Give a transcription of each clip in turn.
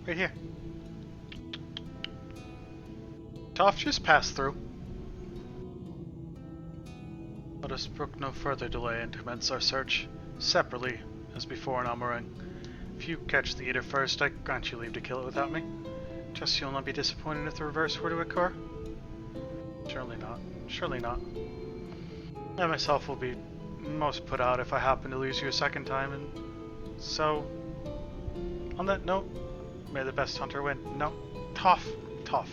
Right here. Tough, just pass through. Let us brook no further delay and commence our search, separately, as before in Almaring. If you catch the Eater first, I grant you leave to kill it without me. Trust you'll not be disappointed if the reverse were to occur? Surely not. Surely not. I myself will be most put out if I happen to lose you a second time, and so... On that note, may the best hunter win. No. Tough. Tough.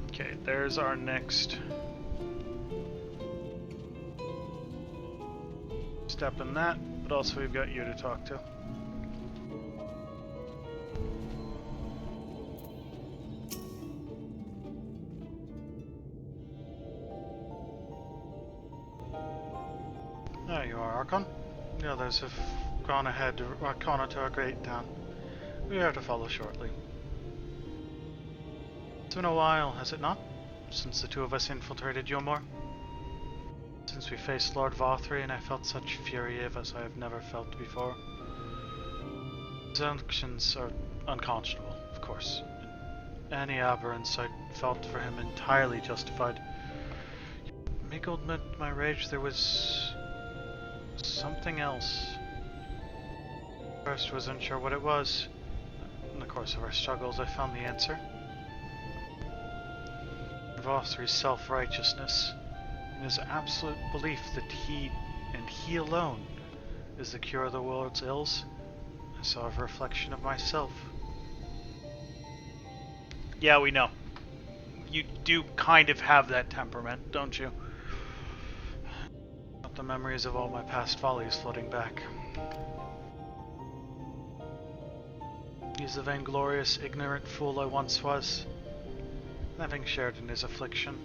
Okay, there's our next step in that, but also we've got you to talk to. There you are, Archon. The others have gone ahead to Arcana to our great town. We are to follow shortly. It's been a while, has it not? Since the two of us infiltrated Yomor? Since we faced Lord Vothri and I felt such fury as I have never felt before. His actions are unconscionable, of course. Any aberrance I felt for him entirely justified. Mingled with my rage there was... something else. First was unsure what it was. In the course of our struggles I found the answer. Vothri's self-righteousness, and his absolute belief that he, and he alone, is the cure of the world's ills. I saw a reflection of myself. Yeah, we know. You do kind of have that temperament, don't you? Not the memories of all my past follies floating back. He's the vainglorious, ignorant fool I once was. Having shared in his affliction,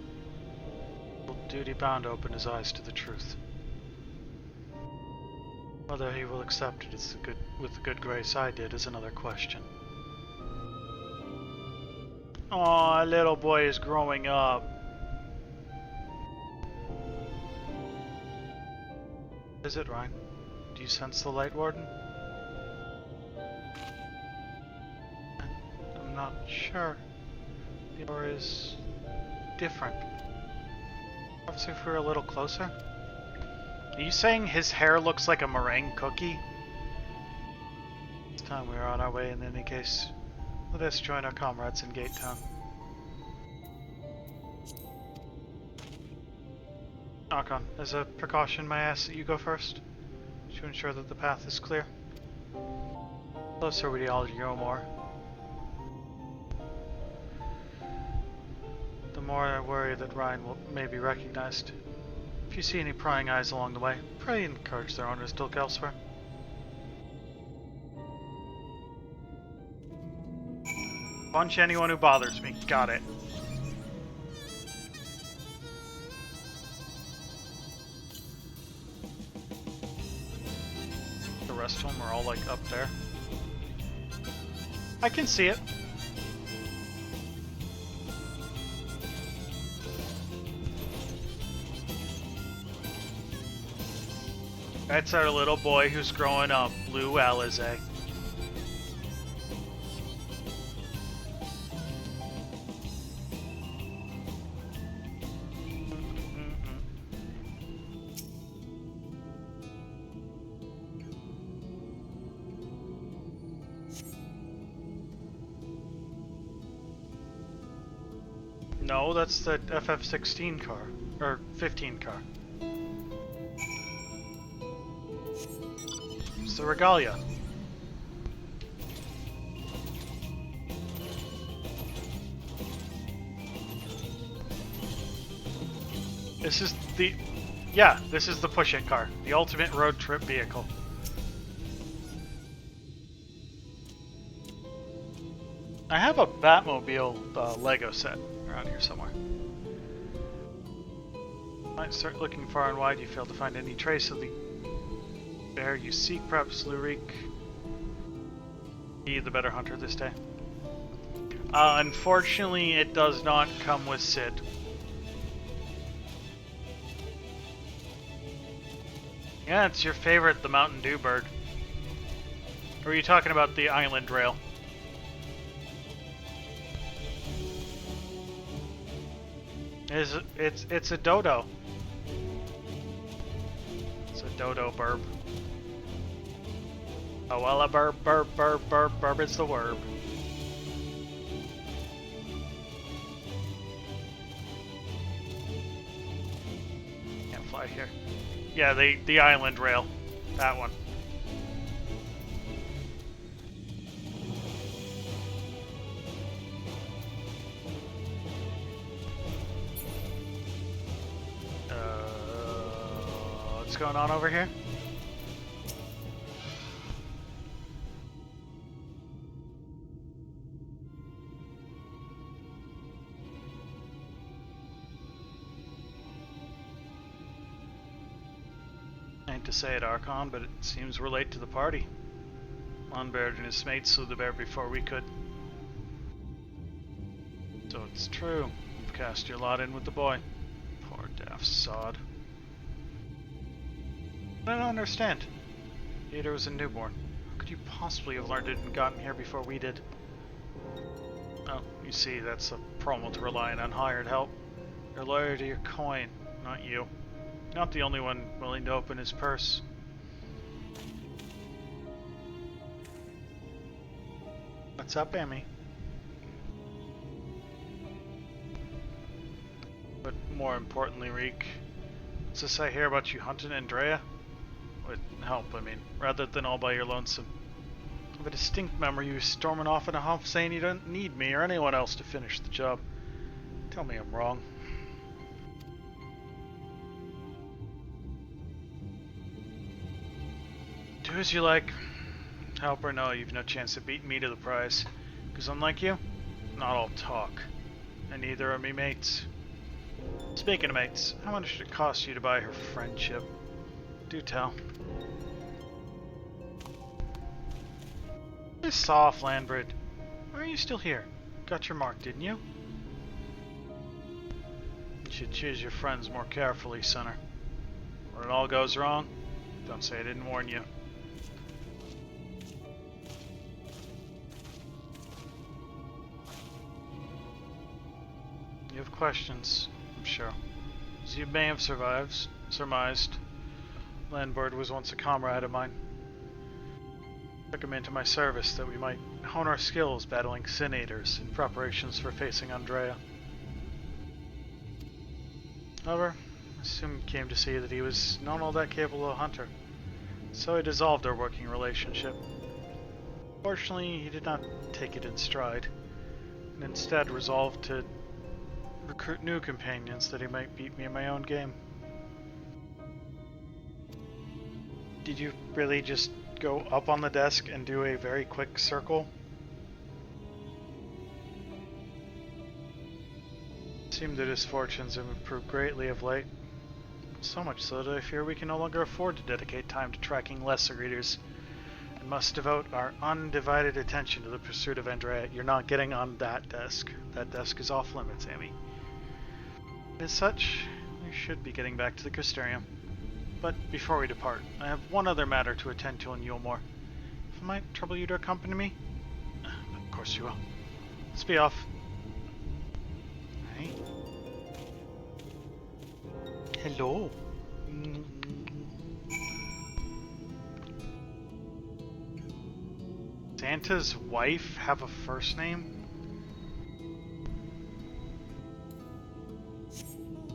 will duty bound open his eyes to the truth. Whether he will accept it with the good grace I did is another question. Aw, little boy is growing up. Is it, Ryan? Do you sense the Light Warden? I'm not sure. The aura is different. Obviously, if we're a little closer. Are you saying his hair looks like a meringue cookie? It's time we are on our way in any case. Let us join our comrades in Gate Town. Archon, as a precaution, may I ask that you go first? To ensure that the path is clear. Closer we all go more. The more I worry that Ryan may be recognized. If you see any prying eyes along the way, pray encourage their owners to look elsewhere. Punch anyone who bothers me. Got it. The rest of them are all like up there. I can see it. That's our little boy who's growing up, Blue Alizé. No, that's the FF16 car, or 15 car. It's the Regalia. This is the... yeah, this is the push-it car. The ultimate road trip vehicle. I have a Batmobile Lego set around here somewhere. Might start looking far and wide. You fail to find any trace of the bear you seek. Perhaps Lurik be the better hunter this day. Unfortunately, it does not come with Sid. Yeah, it's your favorite, the Mountain Dew bird. Or are you talking about the island rail? It's a dodo. It's a dodo burb. Oh well, a burb is the word. Can't fly here. Yeah, the island rail. That one. What's going on over here? I hate to say it, Archon, but it seems we're late to the party. Lonbaird and his mates slew the bear before we could. So it's true. You've cast your lot in with the boy. Poor daft sod. I don't understand. Theodore was a newborn. How could you possibly have learned it and gotten here before we did? Oh, you see, that's the problem with relying on hired help. You're loyal to your coin, not you. Not the only one willing to open his purse. What's up, Amy? But more importantly, Reek, what's this I hear about you hunting Andrea? Would help, I mean, rather than all by your lonesome. I have a distinct memory you storming off in a huff saying you don't need me or anyone else to finish the job. Tell me I'm wrong. Do as you like. Help or no, you've no chance of beating me to the prize. Because unlike you, not all talk. And neither are me mates. Speaking of mates, how much did it cost you to buy her friendship? Do tell. Hey, soft, Landbrid. Why are you still here? Got your mark, didn't you? You should choose your friends more carefully, Sonner. When it all goes wrong, don't say I didn't warn you. You have questions, I'm sure. As you may have surmised, Landbird was once a comrade of mine. Took him into my service that we might hone our skills battling Sin Eaters in preparations for facing Andrea. However, I soon came to see that he was not all that capable a hunter, so I dissolved our working relationship. Fortunately, he did not take it in stride, and instead resolved to recruit new companions that he might beat me in my own game. Did you really just go up on the desk and do a very quick circle? It seemed that his fortunes have improved greatly of late. So much so that I fear we can no longer afford to dedicate time to tracking lesser eaters, and must devote our undivided attention to the pursuit of Andrea. You're not getting on that desk. That desk is off limits, Amy. As such, we should be getting back to the Crystarium. But before we depart, I have one other matter to attend to in Yulmore. If it might trouble you to accompany me? Of course you will. Let's be off. Hey. Hello. Santa's wife have a first name?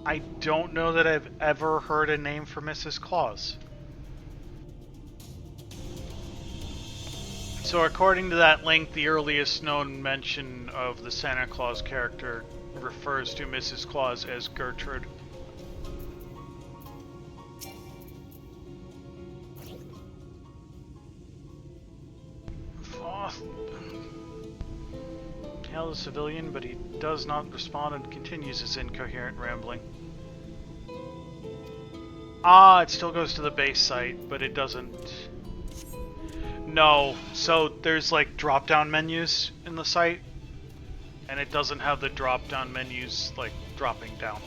I don't know that I've ever heard a name for Mrs. Claus. So according to that link, the earliest known mention of the Santa Claus character refers to Mrs. Claus as Gertrude. Hail the civilian, but he does not respond and continues his incoherent rambling. Ah, it still goes to the base site, but it doesn't... No, so there's like drop-down menus in the site, and it doesn't have the drop-down menus like dropping down.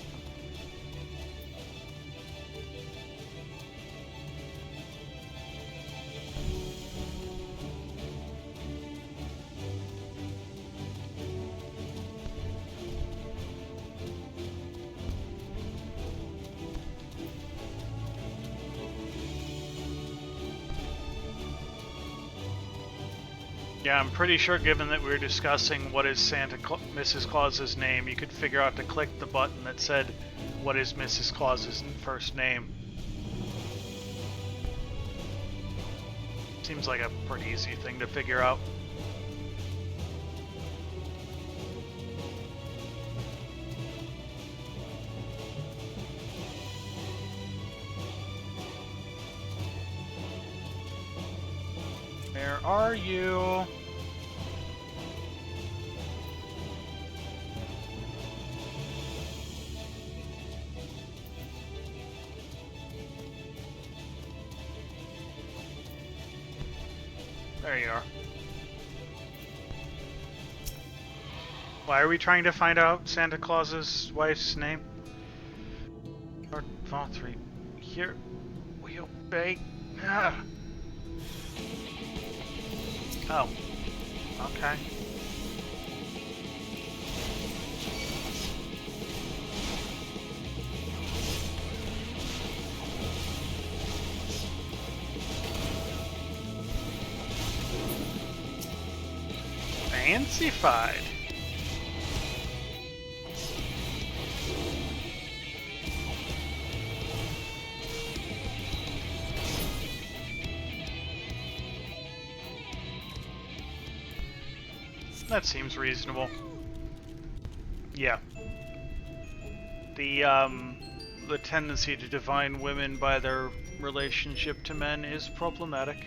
Yeah, I'm pretty sure given that we were discussing what is Mrs. Claus's name, you could figure out to click the button that said, what is Mrs. Claus's first name? Seems like a pretty easy thing to figure out. Where are you? There you are. Why are we trying to find out Santa Claus's wife's name? Lord Valtteri, here we obey. Ah. Oh, okay. Fancy-fied. That seems reasonable. Yeah. The tendency to define women by their relationship to men is problematic.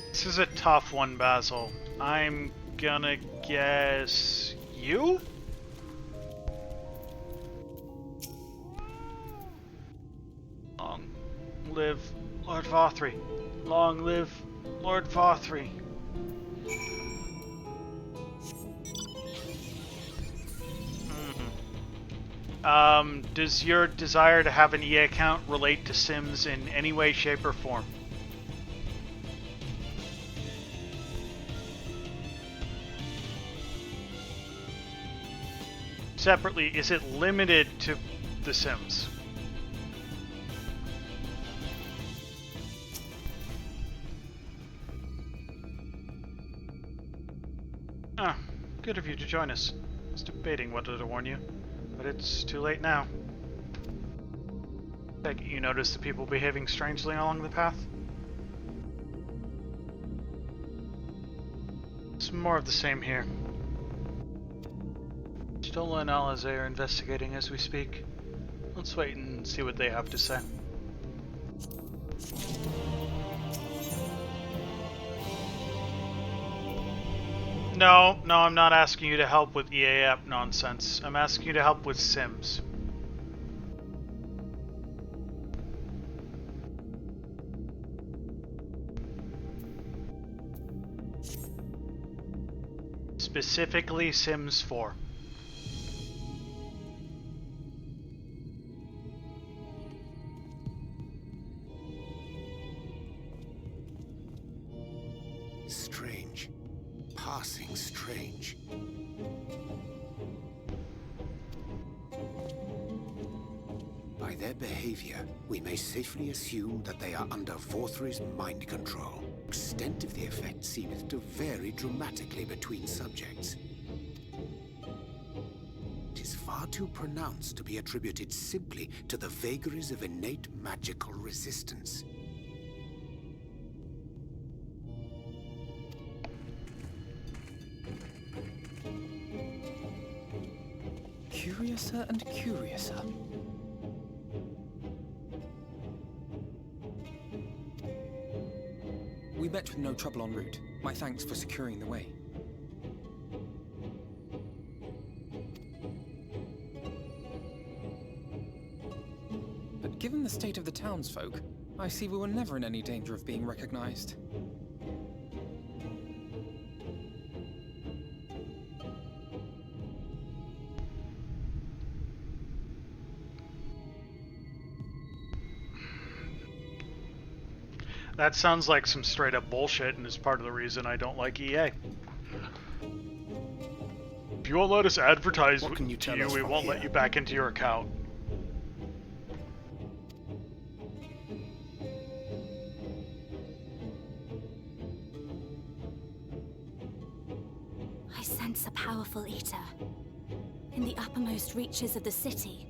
This is a tough one, Basil. I'm gonna guess you? Long live Lord Valtteri. Long live Lord Valtteri. Does your desire to have an EA account relate to Sims in any way, shape, or form? Separately, is it limited to The Sims? Ah, good of you to join us. I was debating whether to warn you, but it's too late now. Take it you notice the people behaving strangely along the path? Some more of the same here. Stola and Alize are investigating as we speak. Let's wait and see what they have to say. No, I'm not asking you to help with EA app nonsense. I'm asking you to help with Sims. Specifically Sims 4. Strange. Passing strange. By their behavior, we may safely assume that they are under Valtteri's mind control. The extent of the effect seemeth to vary dramatically between subjects. It is far too pronounced to be attributed simply to the vagaries of innate magical resistance. Curiouser and curiouser. We met with no trouble en route. My thanks for securing the way. But given the state of the townsfolk, I see we were never in any danger of being recognized. That sounds like some straight up bullshit and is part of the reason I don't like EA. If you won't let us advertise What can you to tell you, us we from won't let here? you back into your account. I sense a powerful eater in the uppermost reaches of the city.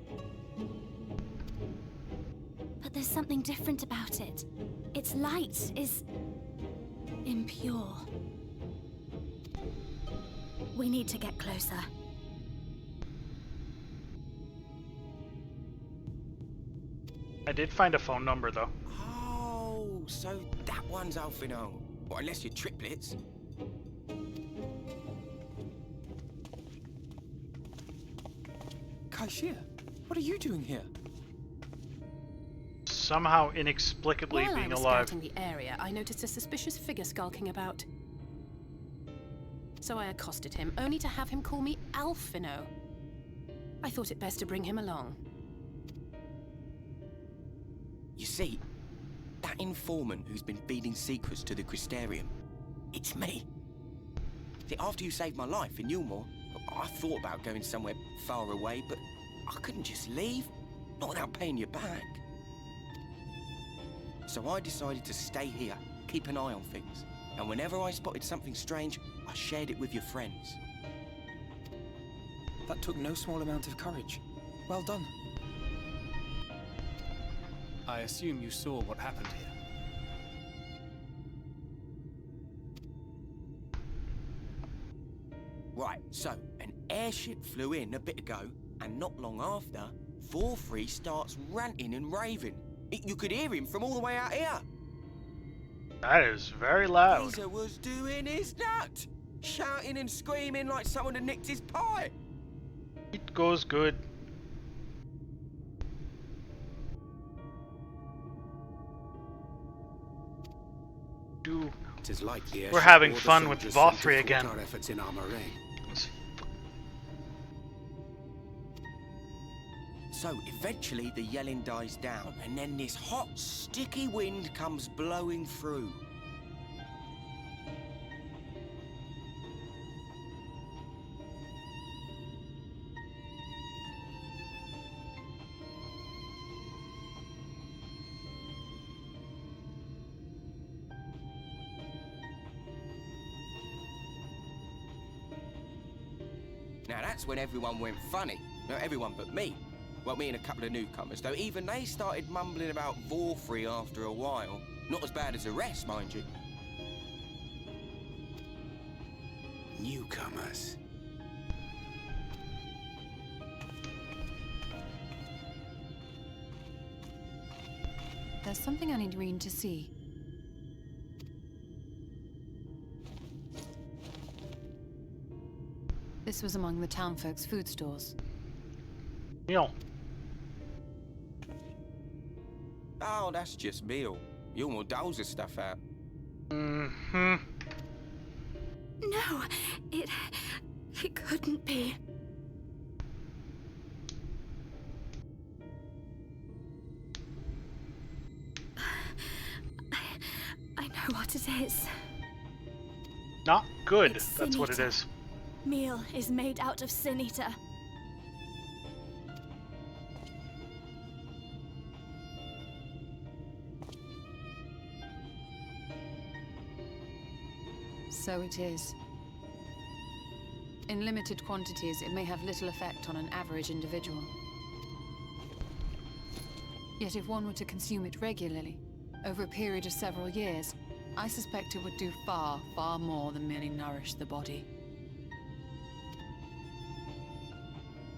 But there's something different about it. Its light is impure. We need to get closer. I did find a phone number though. Oh, so that one's Alfino. Or unless you're triplets. Kaishia, what are you doing here? Somehow inexplicably While I being was alive. scouting the area, I noticed a suspicious figure skulking about. So I accosted him, only to have him call me Alfino. I thought it best to bring him along. You see, that informant who's been feeding secrets to the Crystarium, it's me. See, after you saved my life in Yulmore, I thought about going somewhere far away, but I couldn't just leave, not without paying you back. So I decided to stay here, keep an eye on things, and whenever I spotted something strange, I shared it with your friends. That took no small amount of courage. Well done. I assume you saw what happened here. Right, so an airship flew in a bit ago, and not long after, VOD starts ranting and raving. You could hear him from all the way out here. That is very loud. Caesar was doing his nut, shouting and screaming like someone had nicked his pie. It goes good. It is like the We're airship having or the fun with soldiers sent to VOD thwart again. our efforts in Armoraine. So eventually the yelling dies down, and then this hot, sticky wind comes blowing through. Now that's when everyone went funny. No, everyone but me. Well, me and a couple of newcomers, though even they started mumbling about VOD after a while. Not as bad as the rest, mind you. Newcomers. There's something I need Reen to see. This was among the townfolk's food stores. Neil. Oh, that's just meal. You almost doles the stuff out. Mm-hmm. No, it couldn't be. I know what it is. Not good. It's That's what it Sin-Eater. is. Meal is made out of Sin-Eater. So it is. In limited quantities, it may have little effect on an average individual. Yet if one were to consume it regularly, over a period of several years, I suspect it would do far, far more than merely nourish the body.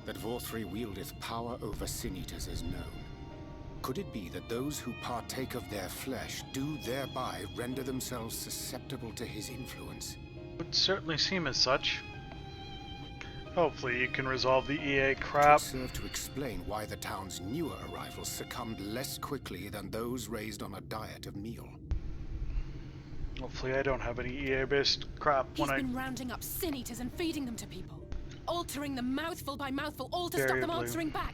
That VOD wieldeth power over Sin-Eaters is known. Could it be that those who partake of their flesh do thereby render themselves susceptible to his influence? Would certainly seem as such. Hopefully you can resolve the EA crap. Could serve to explain why the town's newer arrivals succumbed less quickly than those raised on a diet of meal. Hopefully I don't have any EA-based crap He's when been rounding up Sin-Eaters and feeding them to people. Altering them mouthful by mouthful, all to stop them Variably. answering back.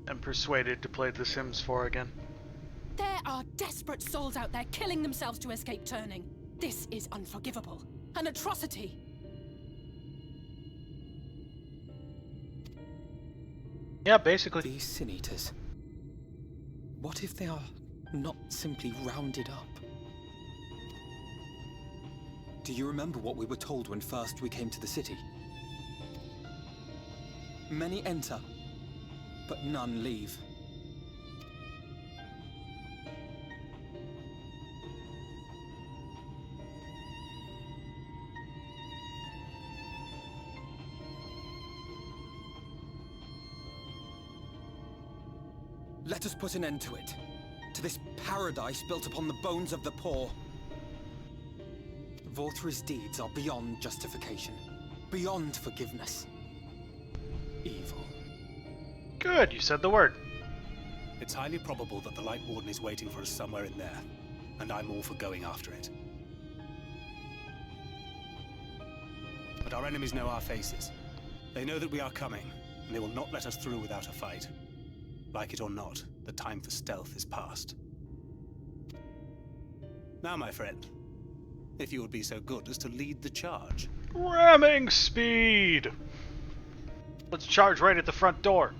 I'm persuaded to play The Sims 4 again. There are desperate souls out there killing themselves to escape turning. This is unforgivable. An atrocity. Yeah, basically. These Sin Eaters. What if they are not simply rounded up? Do you remember what we were told when first we came to the city? Many enter, but none leave. Let us put an end to it. To this paradise built upon the bones of the poor. Vorthri's deeds are beyond justification. Beyond forgiveness. Evil. Good, you said the word. It's highly probable that the Light Warden is waiting for us somewhere in there, and I'm all for going after it. But our enemies know our faces. They know that we are coming, and they will not let us through without a fight. Like it or not, the time for stealth is past. Now, my friend, if you would be so good as to lead the charge. Ramming speed! Let's charge right at the front door.